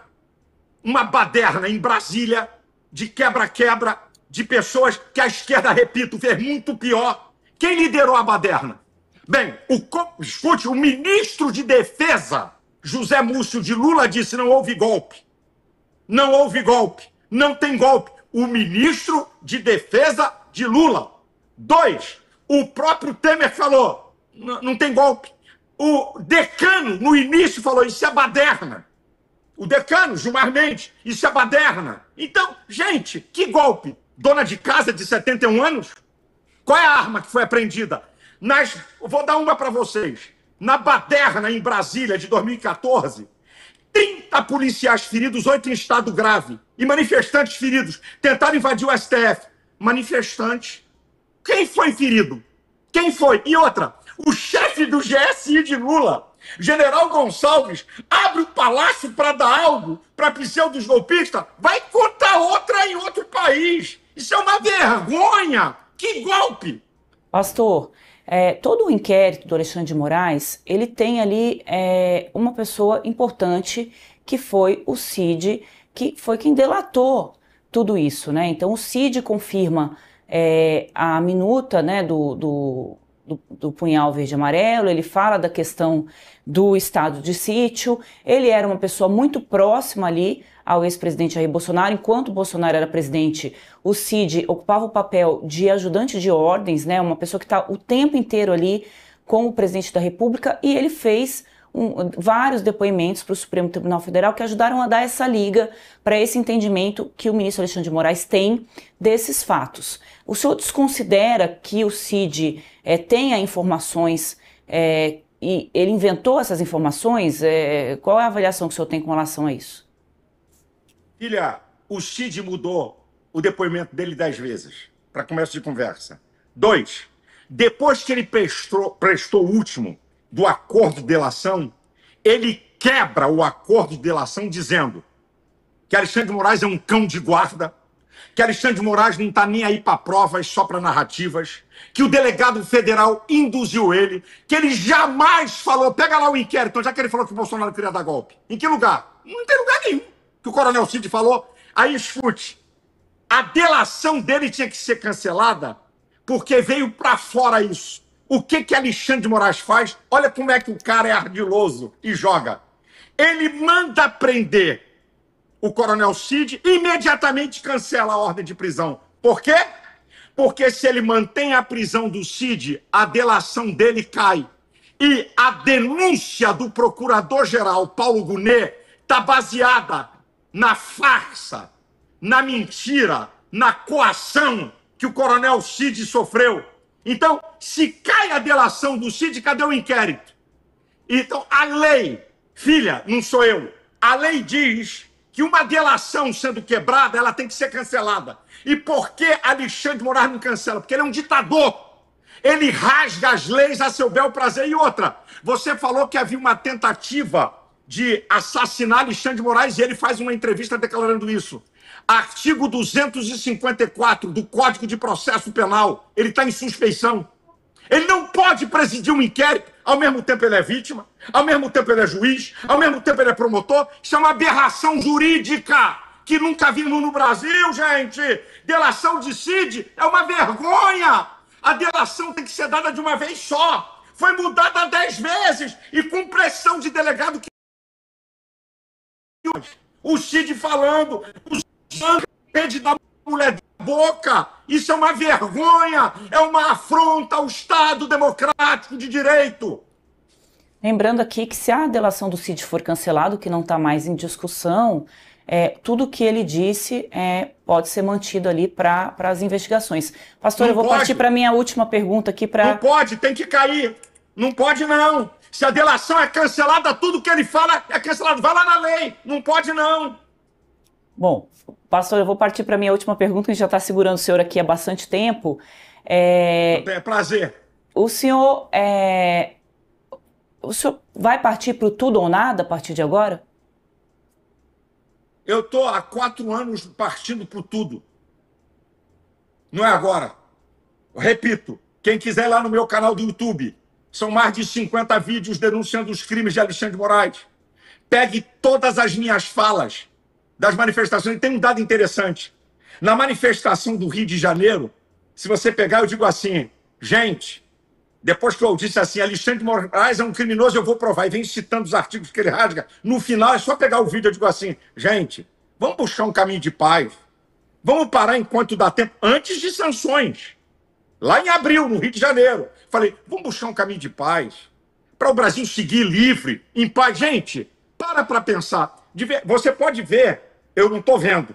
em Brasília, de quebra-quebra, de pessoas que a esquerda, repito, fez muito pior. Quem liderou a baderna? Bem, escute, o ministro de Defesa, José Múcio de Lula, disse: não houve golpe. Não houve golpe. Não tem golpe. O ministro de Defesa de Lula. 2, o próprio Temer falou: não tem golpe. O decano, no início, falou: isso é baderna. O decano, Gilmar Mendes, isso é baderna. Então, gente, que golpe? Dona de casa de 71 anos? Qual é a arma que foi apreendida? Vou dar uma para vocês. Na baderna em Brasília de 2014, 30 policiais feridos, 8 em estado grave, e manifestantes feridos. Tentaram invadir o STF. Manifestantes. Quem foi ferido? Quem foi? E outra, o chefe do GSI de Lula, General Gonçalves, abre o palácio para dar algo para pseudos golpistas, vai contar outra em outro país. Isso é uma vergonha. Que golpe! Pastor, todo o inquérito do Alexandre de Moraes, ele tem ali uma pessoa importante, que foi o Cid, que foi quem delatou tudo isso, né? Então o Cid confirma a minuta, né, do punhal verde e amarelo, ele fala da questão do estado de sítio, ele era uma pessoa muito próxima ali ao ex-presidente Jair Bolsonaro. Enquanto Bolsonaro era presidente, o Cid ocupava o papel de ajudante de ordens, né, uma pessoa que está o tempo inteiro ali com o presidente da República, e ele fez vários depoimentos para o Supremo Tribunal Federal que ajudaram a dar essa liga para esse entendimento que o ministro Alexandre de Moraes tem desses fatos. O senhor desconsidera que o Cid tenha informações e ele inventou essas informações? Qual é a avaliação que o senhor tem com relação a isso? Filha, o Cid mudou o depoimento dele 10 vezes, para começo de conversa. 2, depois que ele prestou o último do acordo de delação, ele quebra o acordo de delação dizendo que Alexandre de Moraes é um cão de guarda, que Alexandre de Moraes não está nem aí para provas, só para narrativas, que o delegado federal induziu ele, que ele jamais falou, pega lá o inquérito, já que ele falou que o Bolsonaro queria dar golpe. Em que lugar? Não tem lugar nenhum que o coronel Cid falou. Aí escute, a delação dele tinha que ser cancelada porque veio para fora isso. O que Alexandre de Moraes faz? Olha como é que o cara é ardiloso e joga. Ele manda prender o coronel Cid e imediatamente cancela a ordem de prisão. Por quê? Porque se ele mantém a prisão do Cid, a delação dele cai. E a denúncia do procurador-geral Paulo Gonet está baseada na farsa, na mentira, na coação que o coronel Cid sofreu. Então, se cai a delação do Cid, cadê o inquérito? Então, a lei, filha, não sou eu, a lei diz que uma delação sendo quebrada, ela tem que ser cancelada. E por que Alexandre de Moraes não cancela? Porque ele é um ditador. Ele rasga as leis a seu bel prazer. E outra, você falou que havia uma tentativa de assassinar Alexandre de Moraes e ele faz uma entrevista declarando isso. Artigo 254 do Código de Processo Penal, ele está em suspeição. Ele não pode presidir um inquérito, ao mesmo tempo ele é vítima, ao mesmo tempo ele é juiz, ao mesmo tempo ele é promotor. Isso é uma aberração jurídica que nunca vimos no Brasil, gente. Delação de Cid é uma vergonha. A delação tem que ser dada de uma vez só. Foi mudada 10 vezes e com pressão de delegado que O Cid falando, o Cid da mulher da boca. Isso é uma vergonha, é uma afronta ao Estado democrático de direito. Lembrando aqui que se a delação do Cid for cancelado, que não está mais em discussão, tudo que ele disse pode ser mantido ali para as investigações. Pastor, eu vou partir para a minha última pergunta aqui. Não pode, tem que cair. Não pode, não. Se a delação é cancelada, tudo que ele fala é cancelado. Vai lá na lei. Não pode, não. Bom, pastor, eu vou partir para a minha última pergunta, que já está segurando o senhor aqui há bastante tempo. É prazer. O senhor vai partir para o tudo ou nada a partir de agora? Eu estou há 4 anos partindo para o tudo. Não é agora. Eu repito, quem quiser ir lá no meu canal do YouTube, são mais de 50 vídeos denunciando os crimes de Alexandre de Moraes. Pegue todas as minhas falas das manifestações. E tem um dado interessante. Na manifestação do Rio de Janeiro, se você pegar, eu digo assim, gente, depois que eu disse assim, Alexandre de Moraes é um criminoso, eu vou provar. E vem citando os artigos que ele rasga. No final, é só pegar o vídeo, eu digo assim, gente, vamos buscar um caminho de paz. Vamos parar enquanto dá tempo, antes de sanções. Lá em abril, no Rio de Janeiro. Falei, vamos buscar um caminho de paz. Para o Brasil seguir livre, em paz. Gente, para pensar. Você pode ver, eu não estou vendo,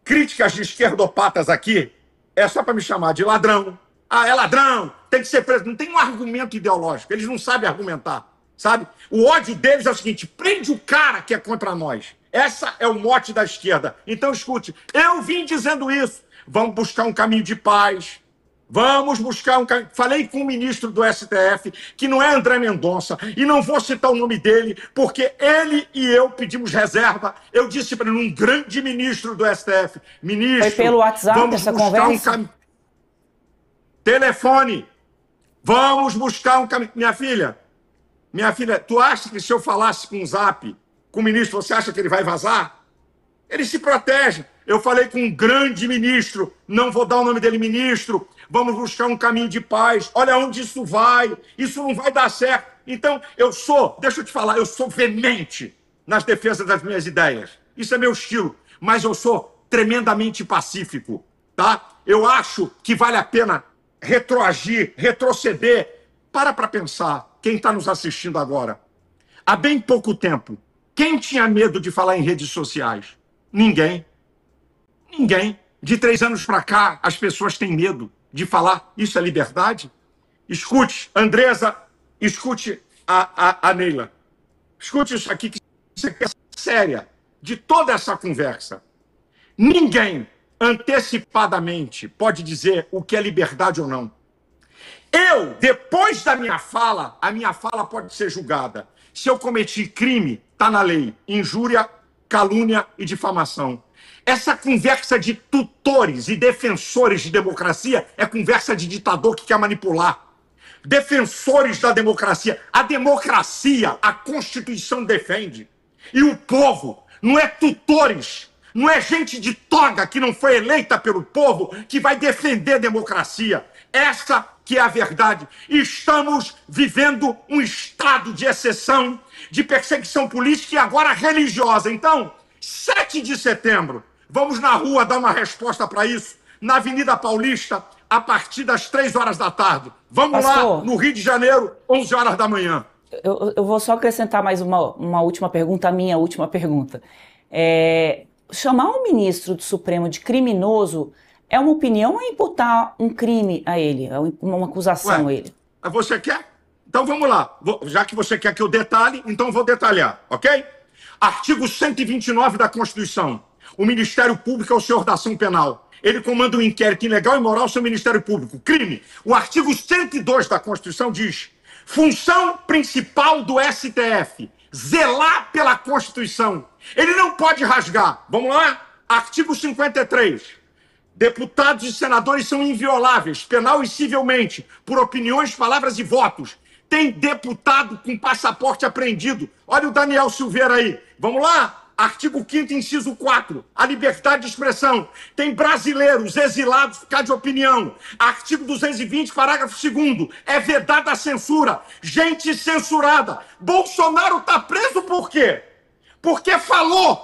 críticas de esquerdopatas aqui, é só para me chamar de ladrão. Ah, é ladrão, tem que ser preso. Não tem um argumento ideológico, eles não sabem argumentar, sabe? O ódio deles é o seguinte, prende o cara que é contra nós. Essa é o mote da esquerda. Então, escute, eu vim dizendo isso. Vamos buscar um caminho de paz. Vamos buscar um caminho. Falei com o ministro do STF, que não é André Mendonça, e não vou citar o nome dele, porque ele e eu pedimos reserva. Eu disse para ele, um grande ministro do STF, ministro... Foi pelo WhatsApp vamos essa buscar conversa? Telefone. Vamos buscar um caminho. Minha filha, tu acha que se eu falasse com o Zap, com o ministro, você acha que ele vai vazar? Ele se protege. Eu falei com um grande ministro, não vou dar o nome dele, ministro, vamos buscar um caminho de paz. Olha onde isso não vai dar certo. Então, deixa eu te falar, eu sou veemente nas defesas das minhas ideias. Isso é meu estilo, mas eu sou tremendamente pacífico, tá? Eu acho que vale a pena retroagir, retroceder. Para pensar, quem está nos assistindo agora. Há bem pouco tempo, quem tinha medo de falar em redes sociais? Ninguém. Ninguém. De 3 anos para cá, as pessoas têm medo de falar. Isso é liberdade? Escute, Andresa, escute a Neila. Escute isso aqui, que isso é séria de toda essa conversa. Ninguém antecipadamente pode dizer o que é liberdade ou não. Eu, depois da minha fala, a minha fala pode ser julgada. Se eu cometi crime, está na lei. Injúria, calúnia e difamação. Essa conversa de tutores e defensores de democracia é conversa de ditador que quer manipular. Defensores da democracia. A democracia, a Constituição defende. E o povo, não é tutores, não é gente de toga que não foi eleita pelo povo que vai defender a democracia. Essa que é a verdade. Estamos vivendo um estado de exceção, de perseguição política e agora religiosa. Então, 7 de setembro, vamos na rua dar uma resposta para isso, na Avenida Paulista, a partir das 3 horas da tarde. Vamos Pastor, lá, no Rio de Janeiro, 11 horas da manhã. Eu vou só acrescentar mais uma última pergunta, a minha última pergunta. Chamar um ministro do Supremo de criminoso é uma opinião ou é imputar um crime a ele, uma acusação a ele? Você quer? Então vamos lá. Já que você quer que eu detalhe, então eu vou detalhar, ok? Artigo 129 da Constituição. O Ministério Público é o senhor da ação penal. Ele comanda um inquérito ilegal e imoral sobre o Ministério Público. Crime. O artigo 102 da Constituição diz: função principal do STF, zelar pela Constituição. Ele não pode rasgar. Vamos lá? Artigo 53. Deputados e senadores são invioláveis, penal e civilmente, por opiniões, palavras e votos. Tem deputado com passaporte apreendido. Olha o Daniel Silveira aí. Vamos lá? Artigo 5º, inciso 4. A liberdade de expressão. Tem brasileiros exilados por causa de opinião. Artigo 220, parágrafo 2º. É vedada a censura. Gente censurada. Bolsonaro está preso por quê? Porque falou.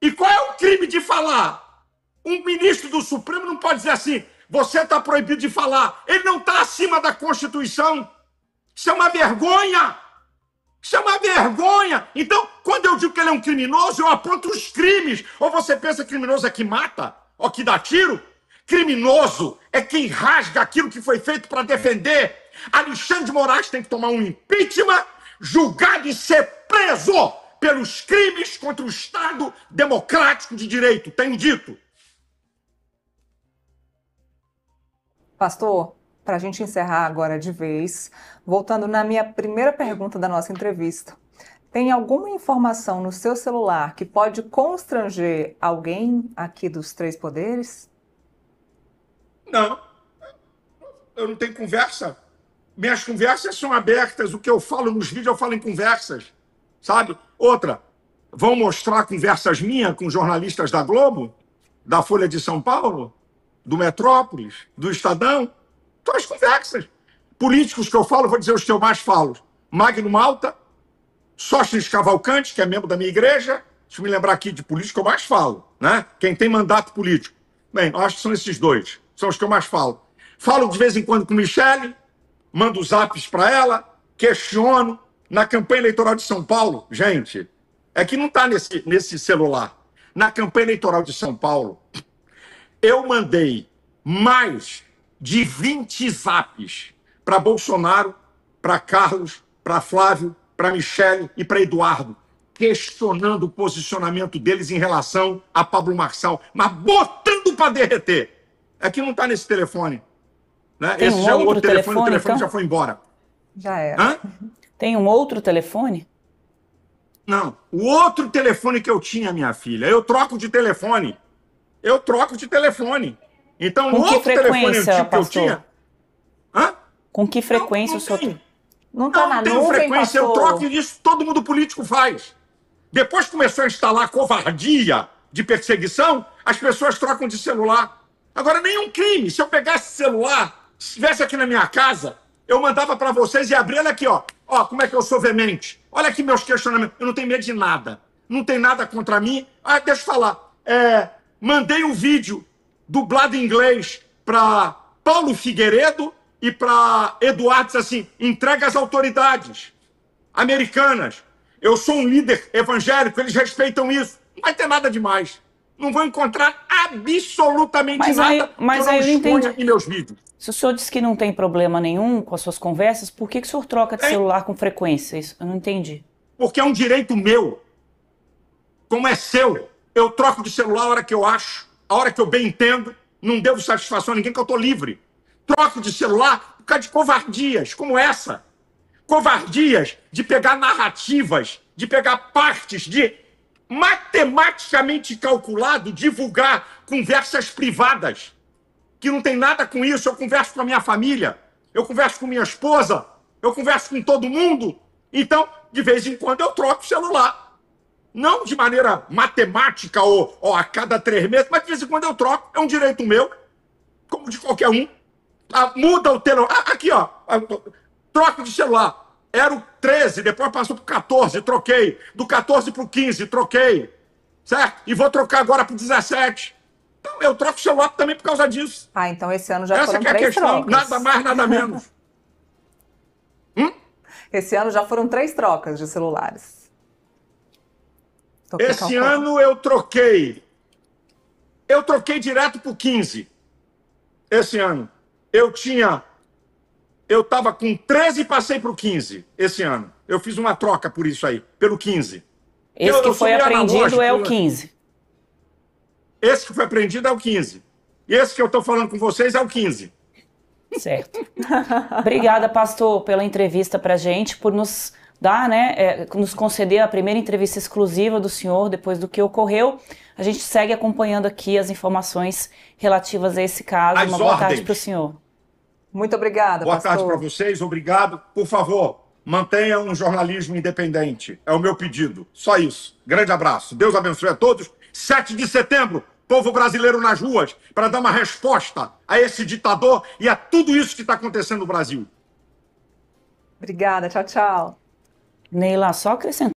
E qual é o crime de falar? Um ministro do Supremo não pode dizer assim, você está proibido de falar. Ele não está acima da Constituição. Isso é uma vergonha. Isso é uma vergonha. Então, quando eu digo que ele é um criminoso, eu aponto os crimes. Ou você pensa que criminoso é que mata? Ou que dá tiro? Criminoso é quem rasga aquilo que foi feito para defender. Alexandre de Moraes tem que tomar um impeachment, julgado e ser preso pelos crimes contra o Estado democrático de direito. Tenho dito. Pastor, para a gente encerrar agora de vez, voltando na minha primeira pergunta da nossa entrevista, tem alguma informação no seu celular que pode constranger alguém aqui dos três poderes? Não. Eu não tenho conversa. Minhas conversas são abertas. O que eu falo nos vídeos, eu falo em conversas. Sabe? Outra, vão mostrar conversas minhas com jornalistas da Globo, da Folha de São Paulo, do Metrópolis, do Estadão. São as conversas. Políticos que eu falo, vou dizer os que eu mais falo. Magno Malta, Sóstenes Cavalcante, que é membro da minha igreja. Deixa eu me lembrar aqui de político que eu mais falo, né? Quem tem mandato político. Bem, eu acho que são esses dois. São os que eu mais falo. Falo de vez em quando com Michele, mando zaps para ela, questiono. Na campanha eleitoral de São Paulo, gente, é que não está nesse celular. Na campanha eleitoral de São Paulo, eu mandei mais de 20 zaps para Bolsonaro, para Carlos, para Flávio, para Michele e para Eduardo, questionando o posicionamento deles em relação a Pablo Marçal, mas botando para derreter. É que não está nesse telefone. Né? Esse já é o outro telefone, o telefone então? Já foi embora. Já era. Hã? Tem um outro telefone? Não. O outro telefone que eu tinha, minha filha, eu troco de telefone. Eu troco de telefone. Então, o outro telefone antigo que eu tinha... Hã? Com que frequência o senhor... Não está na nuvem, frequência, pastor? Eu troco isso, todo mundo político faz. Depois começou a instalar covardia de perseguição, as pessoas trocam de celular. Agora, nenhum crime. Se eu pegasse celular, se estivesse aqui na minha casa, eu mandava para vocês e abria, olha aqui, ó. Ó, como é que eu sou veemente. Olha aqui meus questionamentos. Eu não tenho medo de nada. Não tem nada contra mim. Ah, deixa eu falar. Mandei um vídeo dublado em inglês para Paulo Figueiredo e para Eduardo, assim, entrega às autoridades americanas. Eu sou um líder evangélico, eles respeitam isso. Não vai ter nada demais. Não vão encontrar absolutamente nada que eu não exponha em meus vídeos. Se o senhor disse que não tem problema nenhum com as suas conversas, por que o senhor troca de celular com frequência? Isso eu não entendi. Porque é um direito meu. Como é seu, eu troco de celular a hora que eu acho, a hora que eu bem entendo. Não devo satisfação a ninguém, que eu estou livre. Troco de celular por causa de covardias como essa. Covardias de pegar narrativas, de pegar partes, de matematicamente calculado divulgar conversas privadas. Que não tem nada com isso. Eu converso com a minha família, eu converso com minha esposa, eu converso com todo mundo. Então, de vez em quando, eu troco o celular. Não de maneira matemática ou a cada 3 meses, mas de vez em quando eu troco. É um direito meu, como de qualquer um. Muda o telefone. Aqui, ó. Troco de celular. Era o 13, depois passou para o 14, troquei. Do 14 para o 15, troquei. Certo? E vou trocar agora para o 17. Então, eu troco o celular também por causa disso. Ah, então esse ano já foram 3 trocas. Nada mais, nada menos. Esse ano já foram 3 trocas de celulares. Esse ano eu troquei. Eu troquei direto pro 15. Esse ano. Eu estava com 13 e passei pro 15 esse ano. Eu fiz uma troca por isso aí, pelo 15. Esse que foi apreendido é o 15. Esse que foi apreendido é o 15. E esse que eu estou falando com vocês é o 15. Certo. Obrigada, pastor, pela entrevista pra gente, por nos dar, nos conceder a primeira entrevista exclusiva do senhor depois do que ocorreu. A gente segue acompanhando aqui as informações relativas a esse caso. Uma boa tarde para o senhor. Muito obrigada, boa pastor. Boa tarde para vocês, obrigado. Por favor, mantenha um jornalismo independente. É o meu pedido. Só isso. Grande abraço. Deus abençoe a todos. 7 de setembro, povo brasileiro nas ruas, para dar uma resposta a esse ditador e a tudo isso que está acontecendo no Brasil. Obrigada. Tchau, tchau. Neila, só acrescentar.